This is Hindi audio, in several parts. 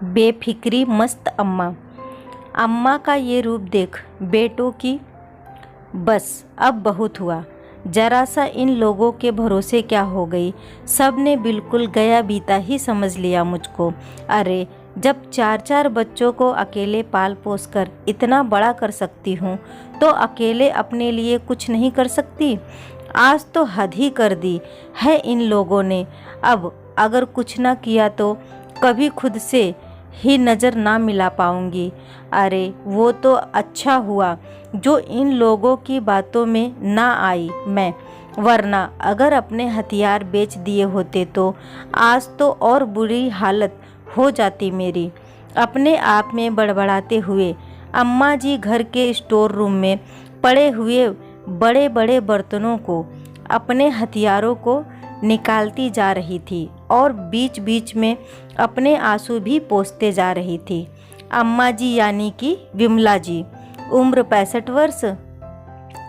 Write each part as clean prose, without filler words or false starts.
बेफिक्री मस्त अम्मा। अम्मा का ये रूप देख बेटों की, बस अब बहुत हुआ। जरा सा इन लोगों के भरोसे क्या हो गई। सब ने बिल्कुल गया बीता ही समझ लिया मुझको। अरे जब 4-4 बच्चों को अकेले पाल पोस कर इतना बड़ा कर सकती हूँ तो अकेले अपने लिए कुछ नहीं कर सकती। आज तो हद ही कर दी है इन लोगों ने। अब अगर कुछ ना किया तो कभी खुद से ही नज़र ना मिला पाऊंगी। अरे वो तो अच्छा हुआ जो इन लोगों की बातों में ना आई मैं, वरना अगर अपने हथियार बेच दिए होते तो आज तो और बुरी हालत हो जाती मेरी। अपने आप में बड़बड़ाते हुए अम्मा जी घर के स्टोर रूम में पड़े हुए बड़े बड़े बर्तनों को, अपने हथियारों को निकालती जा रही थी और बीच बीच में अपने आंसू भी पोंछते जा रही थी। अम्मा जी यानी कि विमला जी, उम्र 65 वर्ष,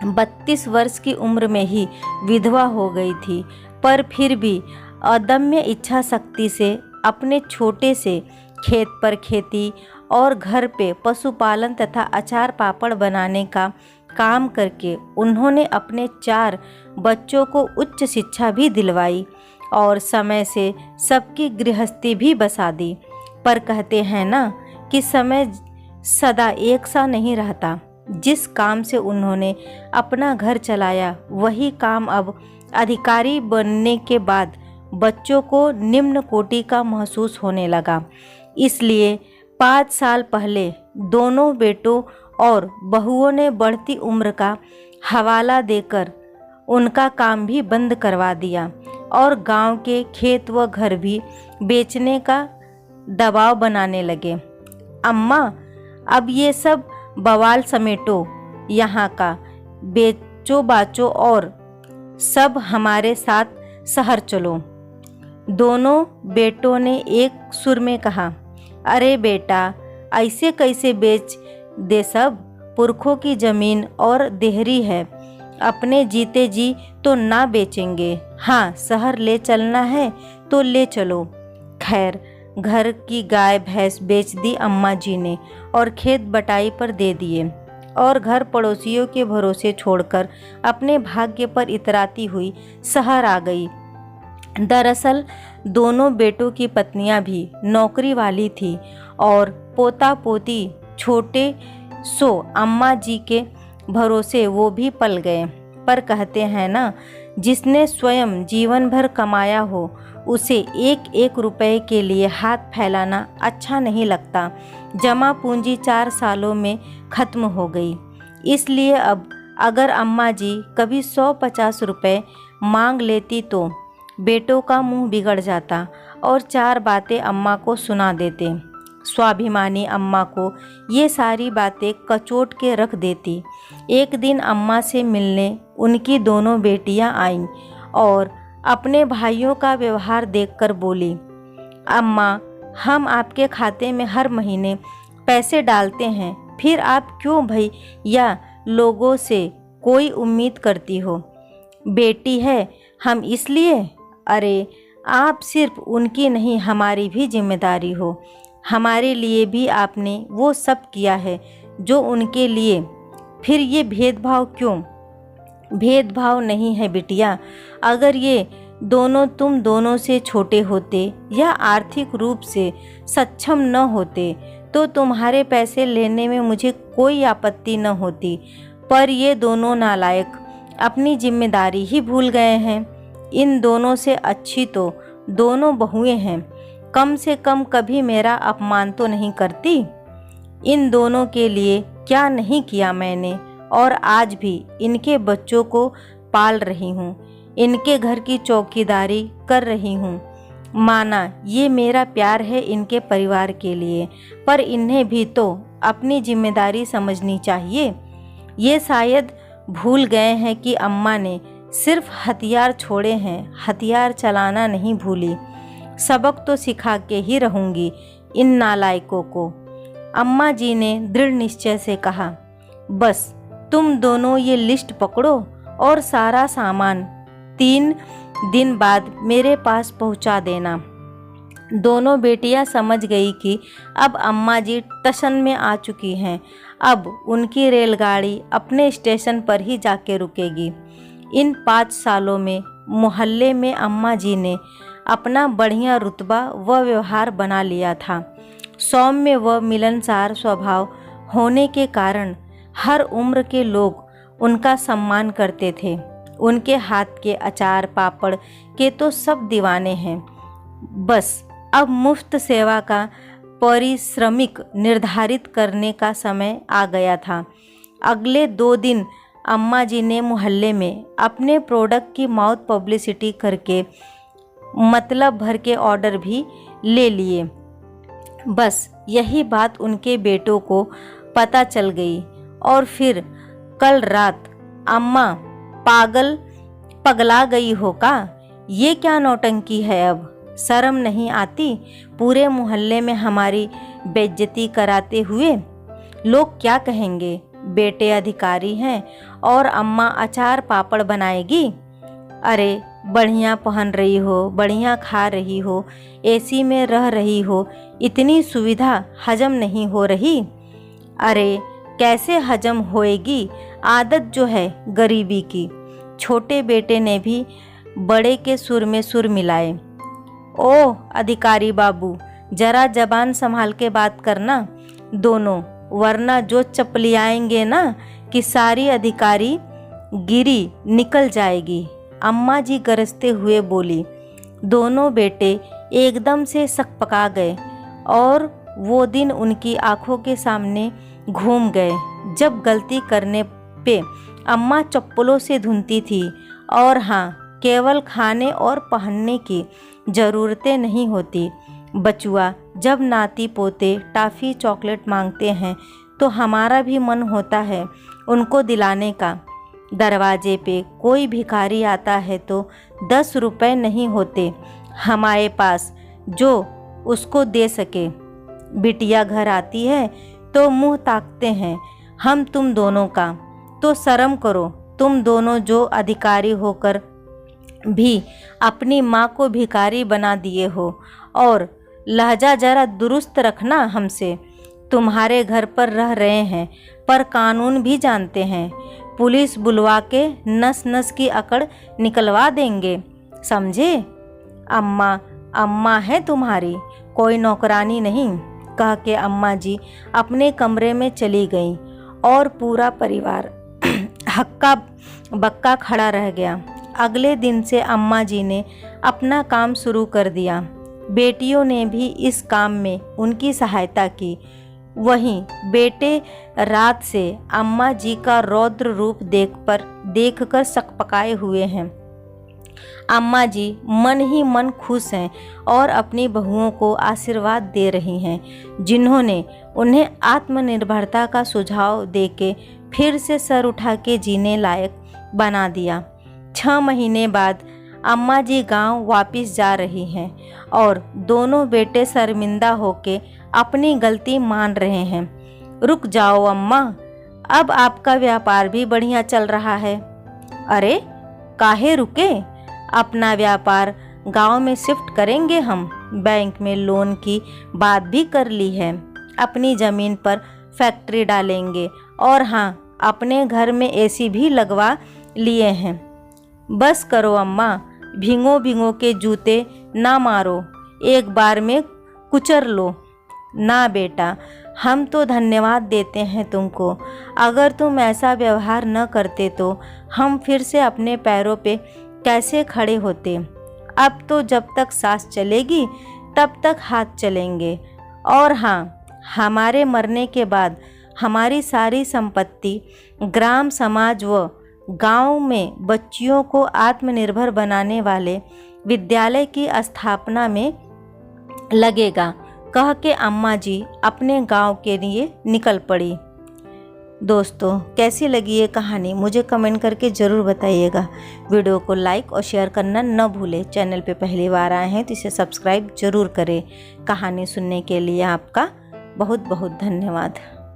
32 वर्ष की उम्र में ही विधवा हो गई थी, पर फिर भी अदम्य इच्छा शक्ति से अपने छोटे से खेत पर खेती और घर पे पशुपालन तथा अचार पापड़ बनाने का काम करके उन्होंने अपने 4 बच्चों को उच्च शिक्षा भी दिलवाई और समय से सबकी गृहस्थी भी बसा दी। पर कहते हैं ना कि समय सदा एक सा नहीं रहता। जिस काम से उन्होंने अपना घर चलाया वही काम अब अधिकारी बनने के बाद बच्चों को निम्न कोटि का महसूस होने लगा। इसलिए 5 साल पहले दोनों बेटों और बहुओं ने बढ़ती उम्र का हवाला देकर उनका काम भी बंद करवा दिया और गांव के खेत व घर भी बेचने का दबाव बनाने लगे। अम्मा अब ये सब बवाल समेटो, यहाँ का बेचो बाचो और सब हमारे साथ शहर चलो। दोनों बेटों ने एक सुर में कहा, अरे बेटा ऐसे कैसे बेच दे, सब पुरखों की ज़मीन और देहरी है, अपने जीते जी तो ना बेचेंगे। हाँ शहर ले चलना है तो ले चलो। खैर घर की गाय भैंस बेच दी अम्मा जी ने और खेत बटाई पर दे दिए और घर पड़ोसियों के भरोसे छोड़कर अपने भाग्य पर इतराती हुई शहर आ गई। दरअसल दोनों बेटों की पत्नियां भी नौकरी वाली थी और पोता पोती छोटे, सो अम्मा जी के भरोसे वो भी पल गए। पर कहते हैं ना, जिसने स्वयं जीवन भर कमाया हो उसे एक एक रुपए के लिए हाथ फैलाना अच्छा नहीं लगता। जमा पूंजी 4 सालों में ख़त्म हो गई। इसलिए अब अगर अम्मा जी कभी 100-50 रुपये मांग लेती तो बेटों का मुंह बिगड़ जाता और 4 बातें अम्मा को सुना देते। स्वाभिमानी अम्मा को ये सारी बातें कचोट के रख देती। एक दिन अम्मा से मिलने उनकी दोनों बेटियां आईं और अपने भाइयों का व्यवहार देखकर बोली, अम्मा हम आपके खाते में हर महीने पैसे डालते हैं, फिर आप क्यों भाई या लोगों से कोई उम्मीद करती हो? बेटी है हम इसलिए? अरे आप सिर्फ उनकी नहीं हमारी भी जिम्मेदारी हो। हमारे लिए भी आपने वो सब किया है जो उनके लिए, फिर ये भेदभाव क्यों? भेदभाव नहीं है बिटिया। अगर ये दोनों तुम दोनों से छोटे होते या आर्थिक रूप से सक्षम न होते तो तुम्हारे पैसे लेने में मुझे कोई आपत्ति न होती, पर ये दोनों नालायक अपनी जिम्मेदारी ही भूल गए हैं। इन दोनों से अच्छी तो दोनों बहुएं हैं, कम से कम कभी मेरा अपमान तो नहीं करती। इन दोनों के लिए क्या नहीं किया मैंने, और आज भी इनके बच्चों को पाल रही हूँ, इनके घर की चौकीदारी कर रही हूँ। माना ये मेरा प्यार है इनके परिवार के लिए, पर इन्हें भी तो अपनी जिम्मेदारी समझनी चाहिए। ये शायद भूल गए हैं कि अम्मा ने सिर्फ हथियार छोड़े हैं, हथियार चलाना नहीं भूली। सबक तो सिखा के ही रहूँगी इन नालायकों को। अम्मा जी ने दृढ़ निश्चय से कहा, बस तुम दोनों ये लिस्ट पकड़ो और सारा सामान 3 दिन बाद मेरे पास पहुंचा देना। दोनों बेटियां समझ गई कि अब अम्मा जी टशन में आ चुकी हैं। अब उनकी रेलगाड़ी अपने स्टेशन पर ही जाके रुकेगी। इन 5 सालों में मोहल्ले में अम्मा जी ने अपना बढ़िया रुतबा व व्यवहार बना लिया था। सौम्य व मिलनसार स्वभाव होने के कारण हर उम्र के लोग उनका सम्मान करते थे। उनके हाथ के अचार पापड़ के तो सब दीवाने हैं। बस अब मुफ्त सेवा का पारिश्रमिक निर्धारित करने का समय आ गया था। अगले 2 दिन अम्मा जी ने मोहल्ले में अपने प्रोडक्ट की माउथ पब्लिसिटी करके मतलब भर के ऑर्डर भी ले लिए। बस यही बात उनके बेटों को पता चल गई और फिर कल रात अम्मा पगला गई हो का? ये क्या नौटंकी है? अब शर्म नहीं आती पूरे मोहल्ले में हमारी बेइज्जती कराते हुए? लोग क्या कहेंगे? बेटे अधिकारी हैं और अम्मा अचार पापड़ बनाएगी। अरे बढ़िया पहन रही हो, बढ़िया खा रही हो, एसी में रह रही हो, इतनी सुविधा हजम नहीं हो रही? अरे कैसे हजम होएगी? आदत जो है गरीबी की। छोटे बेटे ने भी बड़े के सुर में सुर मिलाए। ओह अधिकारी बाबू, जरा जबान संभाल के बात करना दोनों, वरना जो चपलियाएंगे ना कि सारी अधिकारी गिरी निकल जाएगी। अम्मा जी गरजते हुए बोली। दोनों बेटे एकदम से सकपका गए और वो दिन उनकी आंखों के सामने घूम गए जब गलती करने पे अम्मा चप्पलों से धुनती थी। और हाँ, केवल खाने और पहनने की ज़रूरतें नहीं होती। बचुआ जब नाती पोते टॉफ़ी चॉकलेट मांगते हैं तो हमारा भी मन होता है उनको दिलाने का। दरवाजे पे कोई भिखारी आता है तो 10 रुपए नहीं होते हमारे पास जो उसको दे सके। बिटिया घर आती है तो मुंह ताकते हैं हम तुम दोनों का। तो शर्म करो तुम दोनों जो अधिकारी होकर भी अपनी माँ को भिखारी बना दिए हो। और लहजा जरा दुरुस्त रखना हमसे। तुम्हारे घर पर रह रहे हैं पर कानून भी जानते हैं। पुलिस बुलवा के नस नस की अकड़ निकलवा देंगे, समझे? अम्मा है तुम्हारी, कोई नौकरानी नहीं, कह के अम्मा जी अपने कमरे में चली गईं और पूरा परिवार हक्का बक्का खड़ा रह गया। अगले दिन से अम्मा जी ने अपना काम शुरू कर दिया। बेटियों ने भी इस काम में उनकी सहायता की। वहीं बेटे रात से अम्मा जी का रौद्र रूप देखकर सकपकाए हुए हैं। अम्मा जी मन ही मन खुश हैं और अपनी बहुओं को आशीर्वाद दे रही हैं, जिन्होंने उन्हें आत्मनिर्भरता का सुझाव देके फिर से सर उठा के जीने लायक बना दिया। 6 महीने बाद अम्मा जी गांव वापस जा रही हैं और दोनों बेटे शर्मिंदा होके अपनी गलती मान रहे हैं। रुक जाओ अम्मा, अब आपका व्यापार भी बढ़िया चल रहा है। अरे काहे रुके? अपना व्यापार गांव में शिफ्ट करेंगे हम। बैंक में लोन की बात भी कर ली है। अपनी ज़मीन पर फैक्ट्री डालेंगे और हाँ, अपने घर में एसी भी लगवा लिए हैं। बस करो अम्मा, भिंगो के जूते ना मारो, एक बार में कुचर लो। ना बेटा, हम तो धन्यवाद देते हैं तुमको। अगर तुम ऐसा व्यवहार न करते तो हम फिर से अपने पैरों पे कैसे खड़े होते। अब तो जब तक सांस चलेगी तब तक हाथ चलेंगे। और हाँ, हमारे मरने के बाद हमारी सारी संपत्ति ग्राम समाज व गांव में बच्चियों को आत्मनिर्भर बनाने वाले विद्यालय की स्थापना में लगेगा, कह के अम्मा जी अपने गांव के लिए निकल पड़ी। दोस्तों, कैसी लगी ये कहानी मुझे कमेंट करके ज़रूर बताइएगा। वीडियो को लाइक और शेयर करना न भूलें। चैनल पे पहली बार आए हैं तो इसे सब्सक्राइब ज़रूर करें। कहानी सुनने के लिए आपका बहुत बहुत धन्यवाद।